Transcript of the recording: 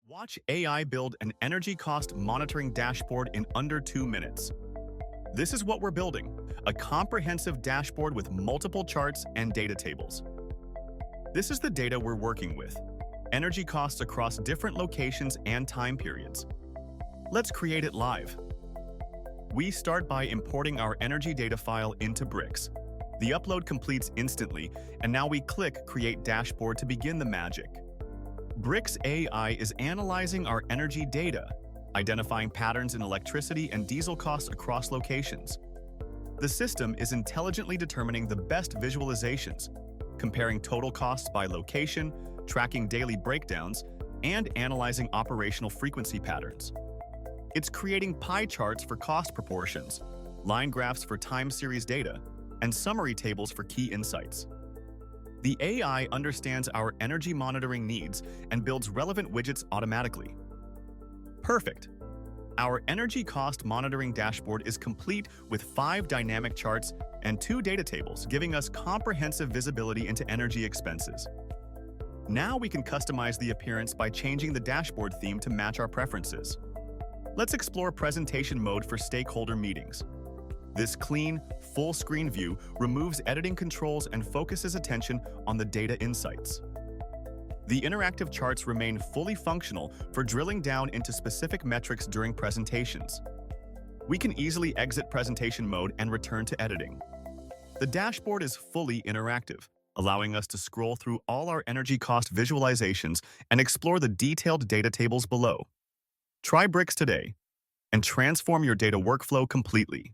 Watch AI build an energy cost monitoring dashboard in under 2 minutes. This is what we're building, a comprehensive dashboard with multiple charts and data tables. This is the data we're working with, energy costs across different locations and time periods. Let's create it live. We start by importing our energy data file into Bricks. The upload completes instantly, and now we click Create Dashboard to begin the magic. Bricks AI is analyzing our energy data, identifying patterns in electricity and diesel costs across locations. The system is intelligently determining the best visualizations, comparing total costs by location, tracking daily breakdowns, and analyzing operational frequency patterns. It's creating pie charts for cost proportions, line graphs for time series data, and summary tables for key insights. The AI understands our energy monitoring needs and builds relevant widgets automatically. Perfect! Our energy cost monitoring dashboard is complete with 5 dynamic charts and 2 data tables, giving us comprehensive visibility into energy expenses. Now we can customize the appearance by changing the dashboard theme to match our preferences. Let's explore presentation mode for stakeholder meetings. This clean, full-screen view removes editing controls and focuses attention on the data insights. The interactive charts remain fully functional for drilling down into specific metrics during presentations. We can easily exit presentation mode and return to editing. The dashboard is fully interactive, allowing us to scroll through all our energy cost visualizations and explore the detailed data tables below. Try Bricks today and transform your data workflow completely.